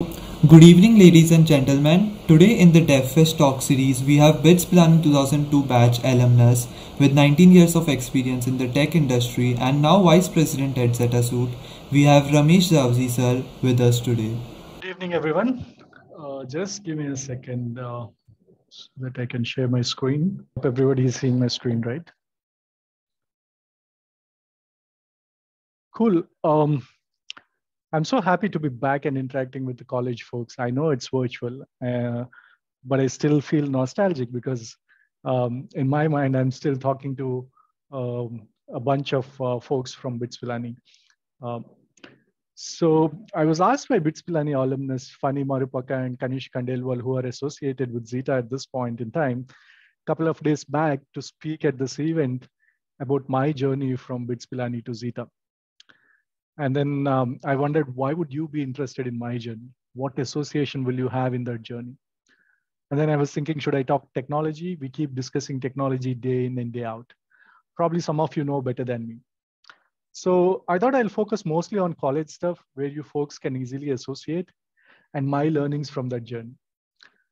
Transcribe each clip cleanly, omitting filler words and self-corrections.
Good evening, ladies and gentlemen. Today in the DevFest Talk series, we have BITS Planning 2002 batch alumnus with 19 years of experience in the tech industry and now Vice President at ZetaSuit. We have Ramesh Zavzi sir with us today. Good evening, everyone. Just give me a second so that I can share my screen. Hope everybody is seeing my screen, right? Cool. I'm so happy to be back and interacting with the college folks. I know it's virtual, but I still feel nostalgic because in my mind, I'm still talking to a bunch of folks from BITS Pilani. So I was asked by BITS Pilani alumnus Fani Marupaka and Kanish Kandelwal, who are associated with Zeta at this point in time, a couple of days back to speak at this event about my journey from BITS Pilani to Zeta. And then I wondered, why would you be interested in my journey? What association will you have in that journey? And then I was thinking, should I talk technology? We keep discussing technology day in and day out. Probably some of you know better than me. So I thought I'll focus mostly on college stuff where you folks can easily associate and my learnings from that journey.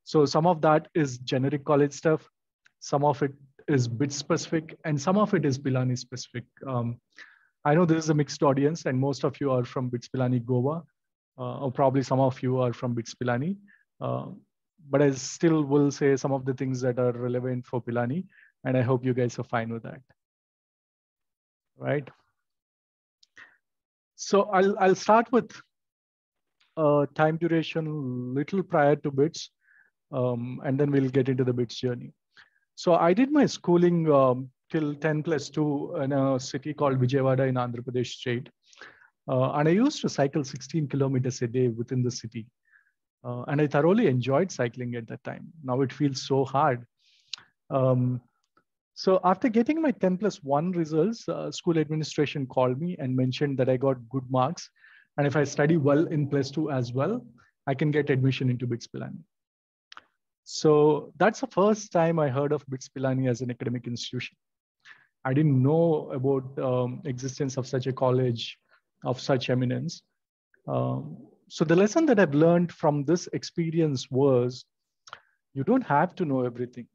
So some of that is generic college stuff. Some of it is BITS specific and some of it is Pilani specific. I know this is a mixed audience and most of you are from BITS Pilani Goa, or probably some of you are from BITS Pilani. But I still will say some of the things that are relevant for Pilani, and I hope you guys are fine with that. Right? So I'll start with time duration little prior to BITS, and then we'll get into the BITS journey. So I did my schooling till 10+2 in a city called Vijayawada in Andhra Pradesh state. And I used to cycle 16 kilometers a day within the city. And I thoroughly enjoyed cycling at that time. Now it feels so hard. So after getting my 10+1 results, school administration called me and mentioned that I got good marks. And if I study well in +2 as well, I can get admission into BITS Pilani. So that's the first time I heard of BITS Pilani as an academic institution. I didn't know about existence of such a college of such eminence. So the lesson that I've learned from this experience was, you don't have to know everything.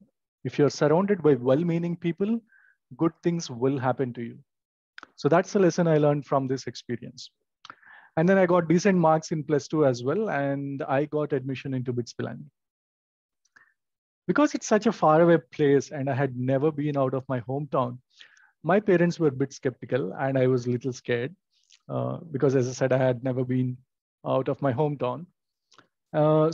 If you're surrounded by well-meaning people, good things will happen to you. So that's the lesson I learned from this experience. And then I got decent marks in +2 as well, and I got admission into BITS Pilani. Because it's such a faraway place and I had never been out of my hometown, my parents were a bit skeptical and I was a little scared because, as I said, I had never been out of my hometown.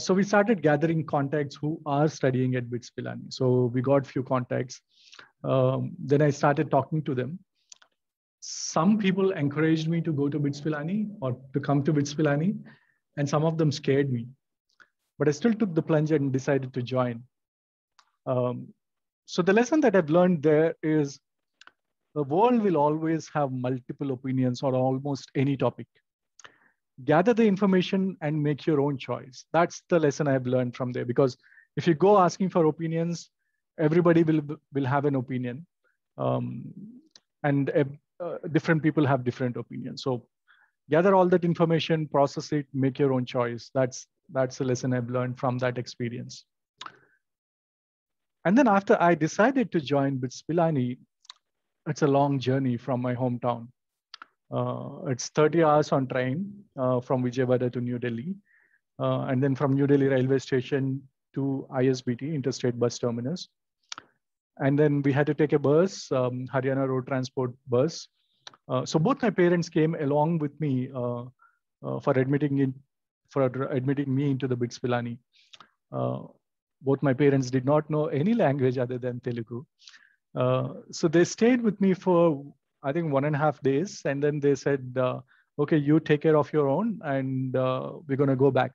So we started gathering contacts who are studying at BITS Pilani. So we got few contacts. Then I started talking to them. Some people encouraged me to go to BITS Pilani or to come to BITS Pilani, and some of them scared me. But I still took the plunge and decided to join. So the lesson that I've learned there is the world will always have multiple opinions on almost any topic. Gather the information and make your own choice. That's the lesson I've learned from there, because if you go asking for opinions, everybody will have an opinion. And different people have different opinions. So gather all that information, process it, make your own choice. That's the lesson I've learned from that experience. And then after I decided to join BITS Pilani, it's a long journey from my hometown. It's 30 hours on train from Vijayawada to New Delhi. And then from New Delhi railway station to ISBT, Interstate Bus Terminus. And then we had to take a bus, Haryana Road Transport bus. So both my parents came along with me for admitting me into the BITS Pilani. Both my parents did not know any language other than Telugu. So they stayed with me for, I think, 1.5 days. And then they said, okay, you take care of your own and we're going to go back.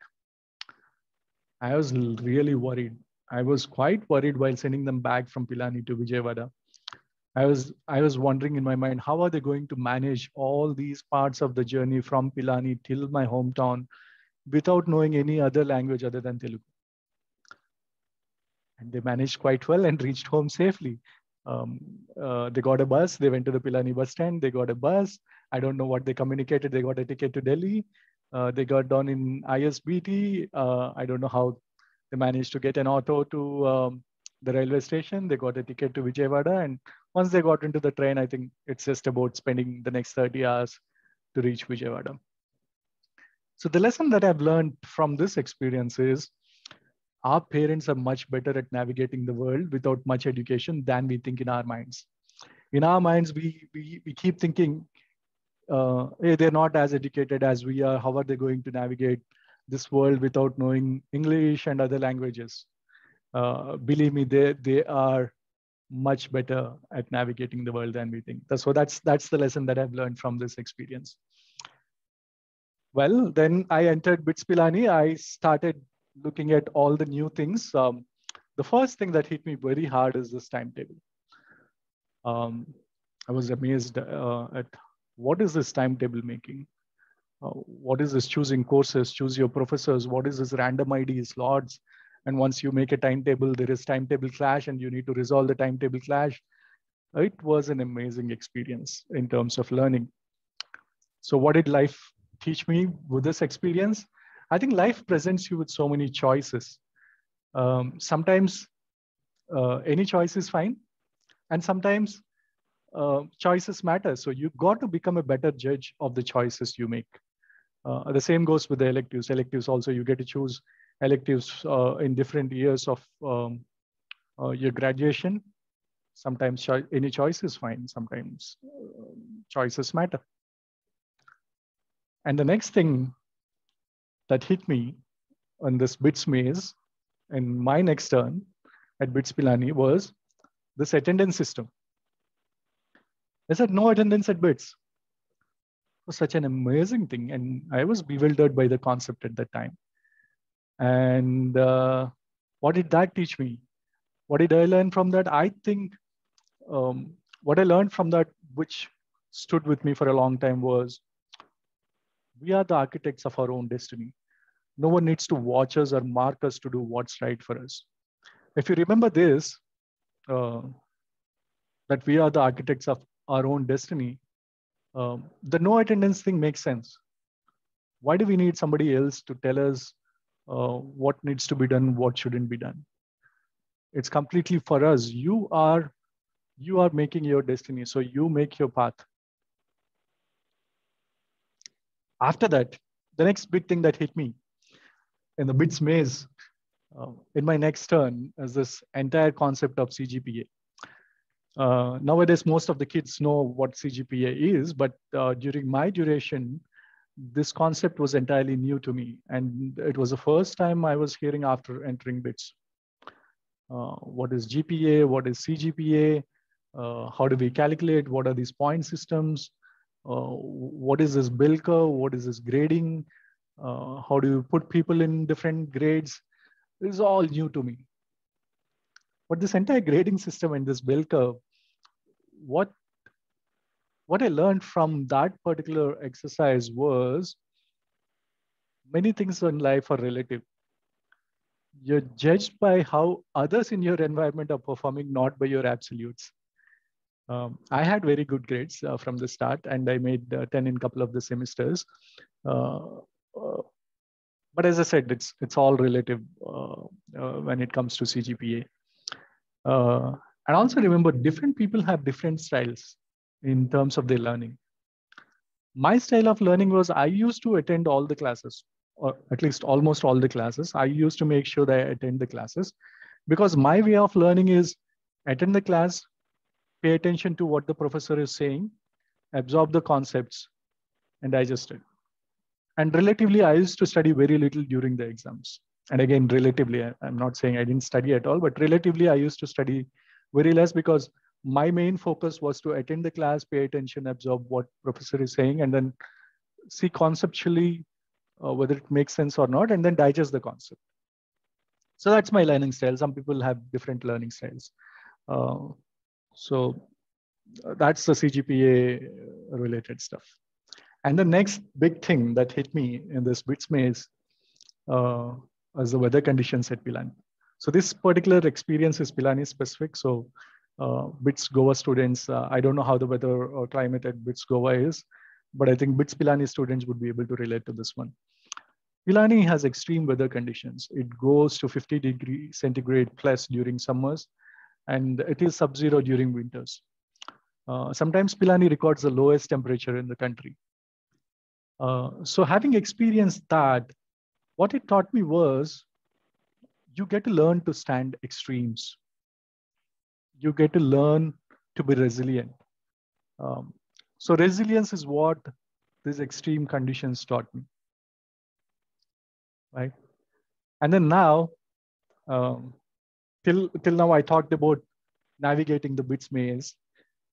I was really worried. I was quite worried while sending them back from Pilani to Vijayawada. I was wondering in my mind, how are they going to manage all these parts of the journey from Pilani till my hometown without knowing any other language other than Telugu? And they managed quite well and reached home safely. They got a bus. They went to the Pilani bus stand. They got a bus. I don't know what they communicated. They got a ticket to Delhi. They got down in ISBT. I don't know how they managed to get an auto to the railway station. They got a ticket to Vijayawada. And once they got into the train, I think it's just about spending the next 30 hours to reach Vijayawada. So the lesson that I've learned from this experience is our parents are much better at navigating the world without much education than we think in our minds. In our minds, we keep thinking, hey, they're not as educated as we are. How are they going to navigate this world without knowing English and other languages? Believe me, they are much better at navigating the world than we think. So that's the lesson that I've learned from this experience. Well, then I entered BITS Pilani. I started looking at all the new things. The first thing that hit me very hard is this timetable. I was amazed at what is this timetable making? What is this choosing courses, choose your professors? What is this random ID slots? And once you make a timetable, there is timetable clash and you need to resolve the timetable clash. It was an amazing experience in terms of learning. So what did life teach me with this experience? I think life presents you with so many choices. Sometimes any choice is fine. And sometimes choices matter. So you got to become a better judge of the choices you make. The same goes with the electives. Electives also, you get to choose electives in different years of your graduation. Sometimes any choice is fine. Sometimes choices matter. And the next thing that hit me on this BITS maze in my next turn at BITS Pilani was this attendance system. I said no attendance at BITS. It was such an amazing thing. And I was bewildered by the concept at that time. And what did that teach me? What did I learn from that? I think what I learned from that, which stood with me for a long time, was we are the architects of our own destiny. No one needs to watch us or mark us to do what's right for us. If you remember this, that we are the architects of our own destiny, the no attendance thing makes sense. Why do we need somebody else to tell us what needs to be done, what shouldn't be done? It's completely for us. You are making your destiny, so you make your path. After that, the next big thing that hit me in the BITS maze in my next turn is this entire concept of CGPA. Nowadays, most of the kids know what CGPA is, but during my duration, this concept was entirely new to me. And it was the first time I was hearing after entering BITS. What is GPA? What is CGPA? How do we calculate? What are these point systems? What is this bell curve? What is this grading? How do you put people in different grades? This is all new to me. But this entire grading system and this bell curve, what I learned from that particular exercise was many things in life are relative. You're judged by how others in your environment are performing, not by your absolutes. I had very good grades from the start, and I made 10 in a couple of the semesters. But as I said, it's all relative when it comes to CGPA. And also remember, different people have different styles in terms of their learning. My style of learning was I used to attend all the classes, or at least almost all the classes. I used to make sure that I attend the classes because my way of learning is attend the class, pay attention to what the professor is saying, absorb the concepts, and digest it. And relatively, I used to study very little during the exams. And again, relatively, I'm not saying I didn't study at all, but relatively, I used to study very less because my main focus was to attend the class, pay attention, absorb what professor is saying, and then see conceptually whether it makes sense or not, and then digest the concept. So that's my learning style. Some people have different learning styles. So that's the CGPA related stuff. And the next big thing that hit me in this BITS maze was the weather conditions at Pilani. So this particular experience is Pilani specific. So BITS Goa students, I don't know how the weather or climate at BITS Goa is, but I think BITS Pilani students would be able to relate to this one. Pilani has extreme weather conditions. It goes to 50 degrees centigrade plus during summers, and it is sub-zero during winters. Sometimes Pilani records the lowest temperature in the country. So having experienced that, what it taught me was you get to learn to stand extremes. You get to learn to be resilient. So resilience is what these extreme conditions taught me, right? And then now, till now, I talked about navigating the BITS maze,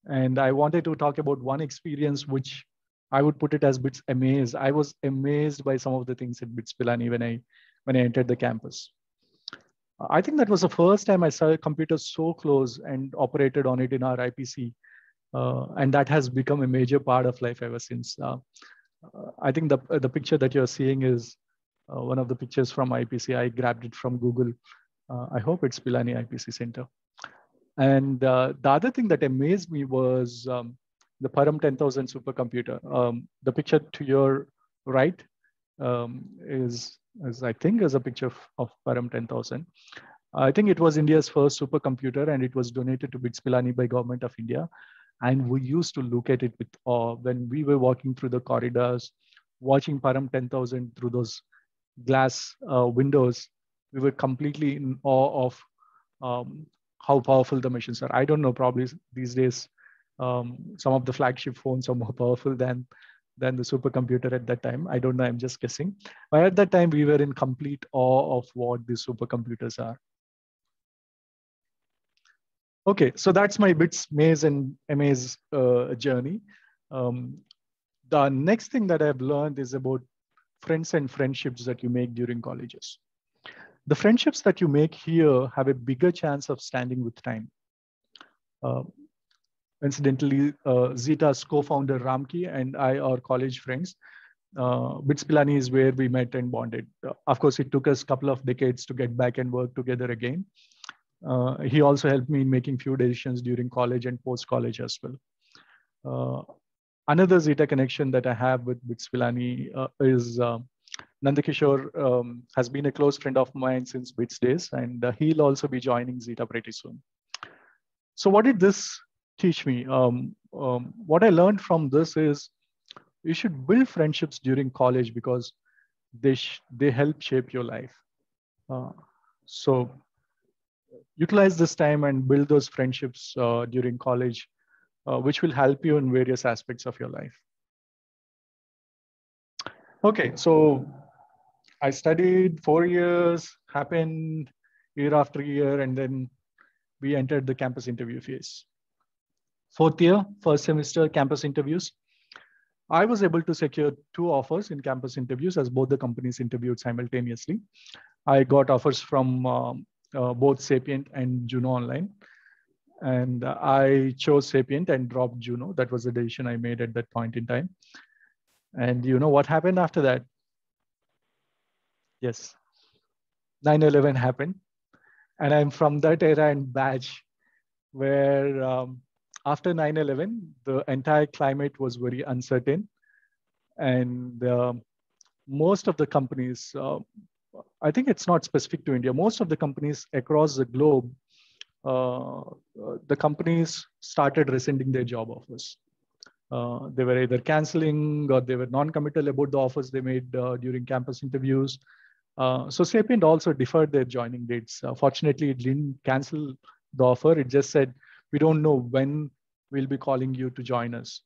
and I wanted to talk about one experience which I would put it as BITS amaze. I was amazed by some of the things at BITS Pilani when I entered the campus. I think that was the first time I saw a computer so close and operated on it in our IPC. And that has become a major part of life ever since. I think the picture that you're seeing is one of the pictures from IPC. I grabbed it from Google. I hope it's Pilani IPC Center. And the other thing that amazed me was the Param 10,000 supercomputer. The picture to your right is I think is a picture of Param 10,000. I think it was India's first supercomputer, and it was donated to BITS Pilani by Government of India. And we used to look at it with awe when we were walking through the corridors, watching Param 10,000 through those glass windows. We were completely in awe of how powerful the machines are. I don't know, probably these days, some of the flagship phones are more powerful than the supercomputer at that time. I don't know, I'm just guessing. But at that time, we were in complete awe of what these supercomputers are. Okay, so that's my BITS maze and amaze journey. The next thing that I've learned is about friends and friendships that you make during colleges. The friendships that you make here have a bigger chance of standing with time. Incidentally, Zeta's co-founder Ramki and I are college friends. BITS Pilani is where we met and bonded. Of course, it took us a couple of decades to get back and work together again. He also helped me in making few decisions during college and post-college as well. Another Zeta connection that I have with BITS Pilani is Nandakishore has been a close friend of mine since BITS days, and he'll also be joining Zeta pretty soon. So what did this teach me? What I learned from this is you should build friendships during college because they help shape your life. So utilize this time and build those friendships during college, which will help you in various aspects of your life. Okay, so I studied 4 years, happened year after year, and then we entered the campus interview phase. 4th year, first semester campus interviews. I was able to secure 2 offers in campus interviews as both the companies interviewed simultaneously. I got offers from both Sapient and Juno Online. And I chose Sapient and dropped Juno. That was the decision I made at that point in time. And you know what happened after that? Yes, 9/11 happened. And I'm from that era and batch where after 9/11, the entire climate was very uncertain. And most of the companies, I think it's not specific to India, most of the companies across the globe, the companies started rescinding their job offers. They were either canceling or they were non-committal about the offers they made during campus interviews. So Sapient also deferred their joining dates. Fortunately, it didn't cancel the offer. It just said, we don't know when we'll be calling you to join us.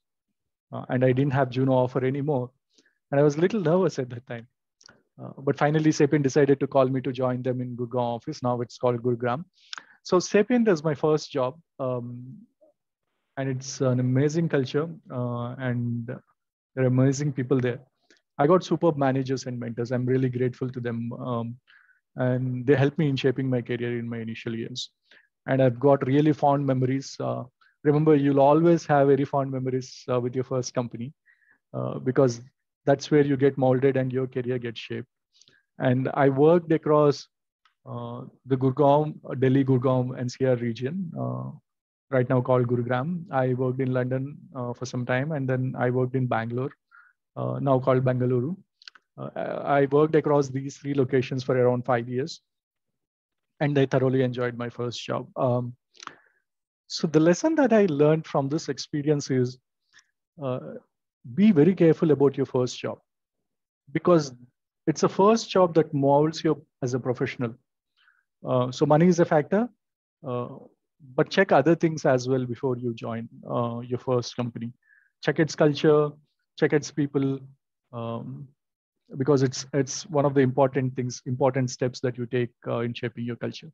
And I didn't have Juno offer anymore. And I was a little nervous at that time. But finally, Sapient decided to call me to join them in Gurgaon office. Now it's called Gurugram. So Sapient is my first job. And it's an amazing culture. And there are amazing people there. I got superb managers and mentors. I'm really grateful to them. And they helped me in shaping my career in my initial years. And I've got really fond memories. Remember, you'll always have very fond memories with your first company because that's where you get molded and your career gets shaped. And I worked across the Gurgaon, Delhi, Gurgaon, NCR region, right now called Gurugram. I worked in London for some time, and then I worked in Bangalore now called Bengaluru. I worked across these 3 locations for around 5 years, and I thoroughly enjoyed my first job. So the lesson that I learned from this experience is be very careful about your first job, because it's a first job that molds you as a professional. So money is a factor, but check other things as well before you join your first company. Check its culture, check its people, because it's one of the important steps that you take in shaping your culture.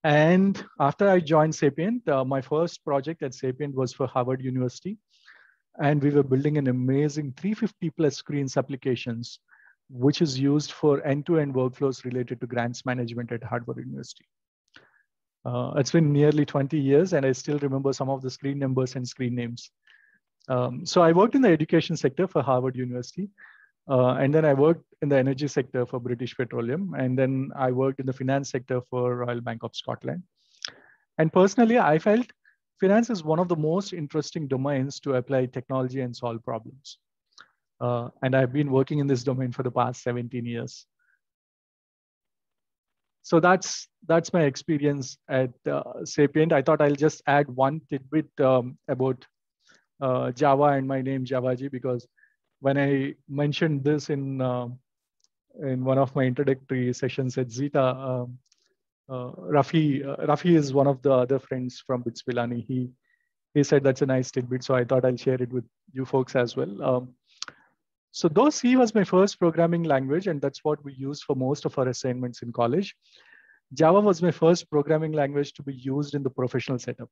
And after I joined Sapient, my first project at Sapient was for Harvard University. And we were building an amazing 350 plus screens applications, which is used for end-to-end workflows related to grants management at Harvard University. It's been nearly 20 years, and I still remember some of the screen numbers and screen names. So I worked in the education sector for Harvard University. And then I worked in the energy sector for British Petroleum. And then I worked in the finance sector for Royal Bank of Scotland. And personally, I felt finance is one of the most interesting domains to apply technology and solve problems. And I've been working in this domain for the past 17 years. So that's my experience at Sapient. I thought I'll just add one tidbit about Java and my name Javaji, because when I mentioned this in one of my introductory sessions at Zeta, Rafi is one of the other friends from BITS Pilani. He said that's a nice tidbit, so I thought I'll share it with you folks as well. So though C was my first programming language, and that's what we used for most of our assignments in college, Java was my first programming language to be used in the professional setup.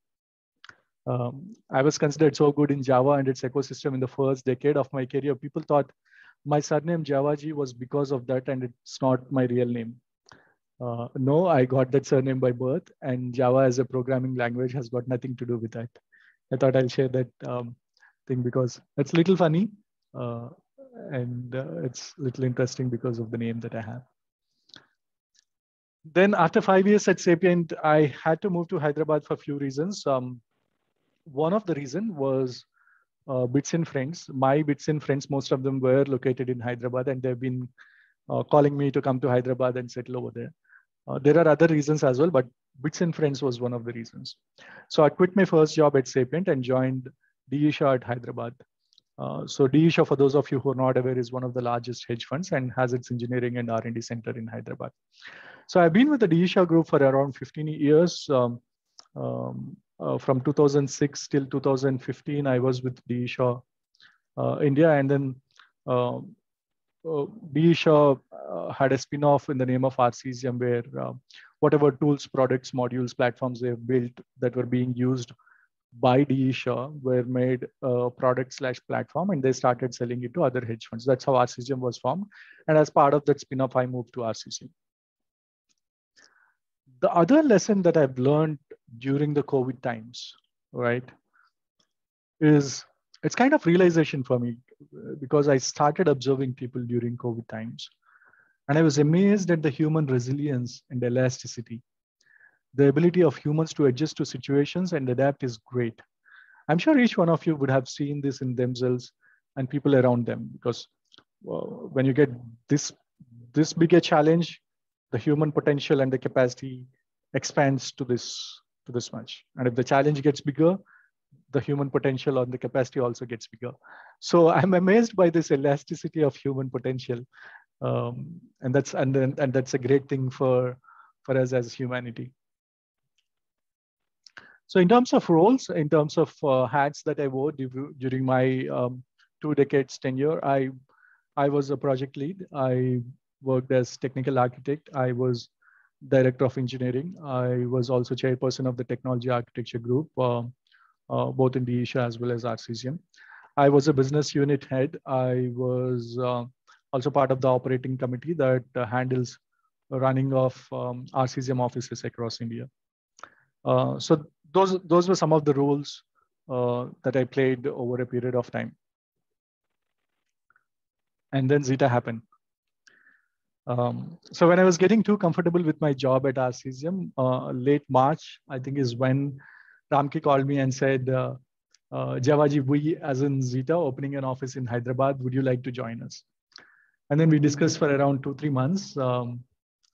I was considered so good in Java and its ecosystem in the first decade of my career. People thought my surname Javaji was because of that, and it's not my real name. No, I got that surname by birth, and Java as a programming language has got nothing to do with that. I thought I'll share that thing because it's a little funny, and it's a little interesting because of the name that I have. Then after 5 years at Sapient, I had to move to Hyderabad for a few reasons. One of the reason was Bits and Friends. My Bits and Friends, most of them were located in Hyderabad, and they've been calling me to come to Hyderabad and settle over there. There are other reasons as well, but Bits and Friends was one of the reasons. So I quit my first job at Sapient and joined D. E. Shaw at Hyderabad. So D. E. Shaw, for those of you who are not aware, is one of the largest hedge funds and has its engineering and R&D center in Hyderabad. So I've been with the D. E. Shaw group for around 15 years. From 2006 till 2015, I was with D. E. Shaw India, and then D. E. Shaw had a spin-off in the name of Arcesium, where whatever tools, products, modules, platforms they have built that were being used by D. E. Shaw were made product/platform, and they started selling it to other hedge funds. That's how Arcesium was formed. And as part of that spin-off, I moved to Arcesium. The other lesson that I've learned during the COVID times, right, is it's kind of realization for me, because I started observing people during COVID times, and I was amazed at the human resilience and elasticity. The ability of humans to adjust to situations and adapt is great. I'm sure each one of you would have seen this in themselves and people around them, because when you get this big a challenge, the human potential and the capacity expands to this much. And if the challenge gets bigger, the human potential or the capacity also gets bigger. So I'm amazed by this elasticity of human potential, and that's a great thing for us as humanity. So in terms of roles, in terms of hats that I wore during my 2 decades tenure, I was a project lead. I worked as technical architect. I was director of engineering. I was also chairperson of the technology architecture group, both in D. E. Shaw as well as Arcesium. I was a business unit head. I was also part of the operating committee that handles running of Arcesium offices across India. So those were some of the roles that I played over a period of time. And then Zeta happened. So when I was getting too comfortable with my job at Arcesium, late March, I think, is when Ramki called me and said, Javaji, we as in Zeta opening an office in Hyderabad. Would you like to join us? And then we discussed for around 2-3 months.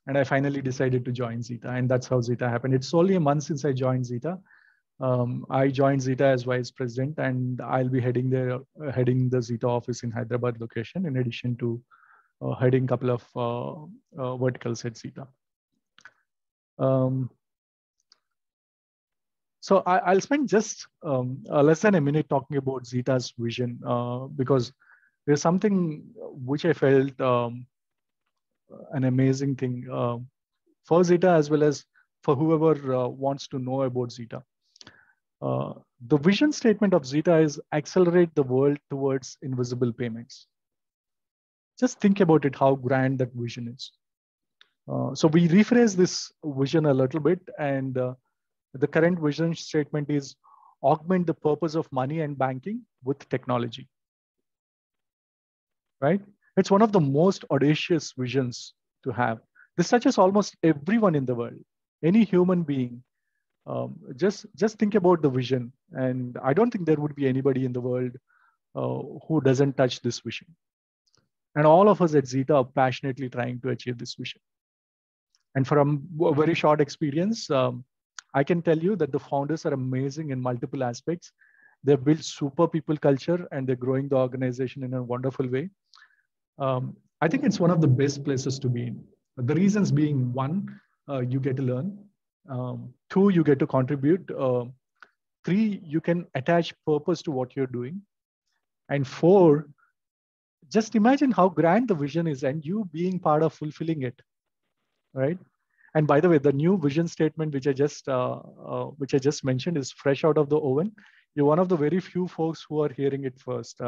And I finally decided to join Zeta. And that's how Zeta happened. It's only a month since I joined Zeta. I joined Zeta as vice president, and I'll be heading the Zeta office in Hyderabad location, in addition to heading a couple of verticals at Zeta. So I'll spend just less than a minute talking about Zeta's vision, because there's something which I felt an amazing thing for Zeta, as well as for whoever wants to know about Zeta. The vision statement of Zeta is accelerate the world towards invisible payments. Just think about it, how grand that vision is. So we rephrase this vision a little bit, and the current vision statement is augment the purpose of money and banking with technology. Right? It's one of the most audacious visions to have. This touches almost everyone in the world, any human being. Just think about the vision, and I don't think there would be anybody in the world who doesn't touch this vision. And all of us at Zeta are passionately trying to achieve this vision. And from a very short experience, I can tell you that the founders are amazing in multiple aspects. They've built super people culture, and they're growing the organization in a wonderful way. I think it's one of the best places to be in. The reasons being, one, you get to learn. 2, you get to contribute. 3, you can attach purpose to what you're doing. And 4, just imagine how grand the vision is and you being part of fulfilling it, right? And by the way, the new vision statement, which I just mentioned, is fresh out of the oven. You're one of the very few folks who are hearing it first.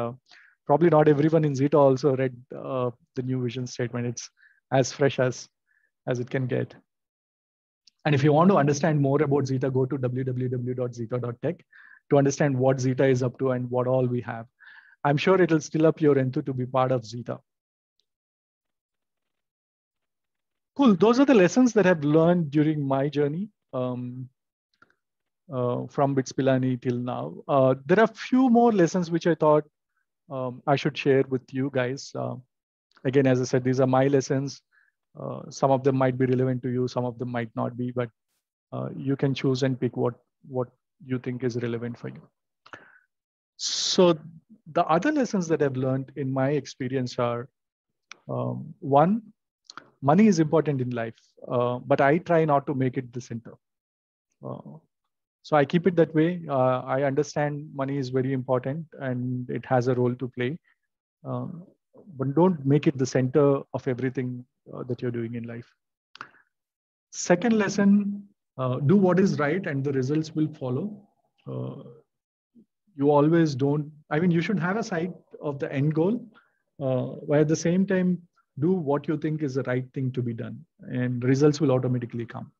Probably not everyone in Zeta also read the new vision statement. It's as fresh as it can get. And if you want to understand more about Zeta, go to www.zeta.tech to understand what Zeta is up to and what all we have. I'm sure it'll still up your enthusiasm to be part of Zeta. Cool. Those are the lessons that I've learned during my journey from BITS Pilani till now. There are a few more lessons which I thought I should share with you guys. Again, as I said, these are my lessons. Some of them might be relevant to you, some of them might not be, but you can choose and pick what you think is relevant for you. So the other lessons that I've learned in my experience are, one, money is important in life, but I try not to make it the center. So I keep it that way. I understand money is very important and it has a role to play, but don't make it the center of everything that you're doing in life. Second lesson, do what is right and the results will follow. You always don't, I mean, you should have a sight of the end goal, while at the same time, do what you think is the right thing to be done, and results will automatically come.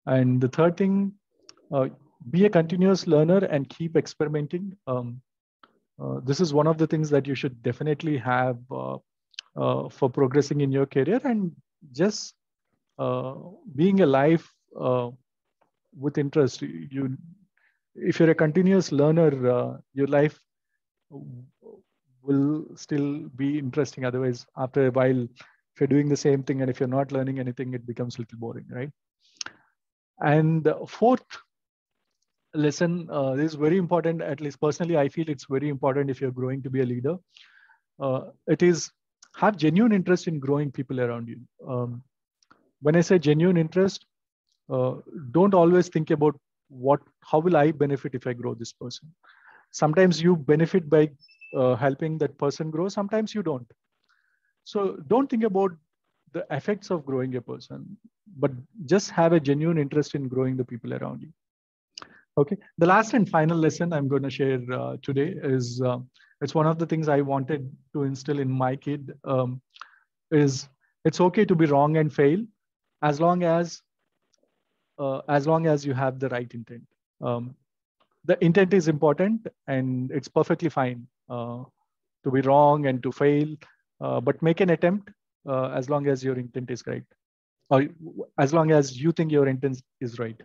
And the third thing, be a continuous learner and keep experimenting. This is one of the things that you should definitely have for progressing in your career, and just being alive with interest. If you're a continuous learner, your life will still be interesting. Otherwise, after a while, if you're doing the same thing and if you're not learning anything, it becomes a little boring, right? And the fourth lesson is very important. At least personally, I feel it's very important if you're growing to be a leader. It is have genuine interest in growing people around you. When I say genuine interest, don't always think about how will I benefit if I grow this person. Sometimes you benefit by helping that person grow. Sometimes you don't. So don't think about the effects of growing a person, but just have a genuine interest in growing the people around you. Okay. The last and final lesson I'm going to share today is, it's one of the things I wanted to instill in my kid, is it's okay to be wrong and fail as long as you have the right intent. The intent is important, and it's perfectly fine to be wrong and to fail, but make an attempt as long as your intent is right, or as long as you think your intent is right.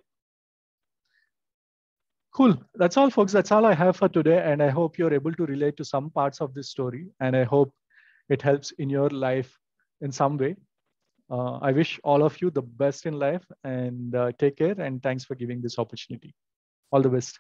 Cool. That's all, folks. That's all I have for today. And I hope you're able to relate to some parts of this story. And I hope it helps in your life in some way. I wish all of you the best in life, and take care. And thanks for giving this opportunity. All the best.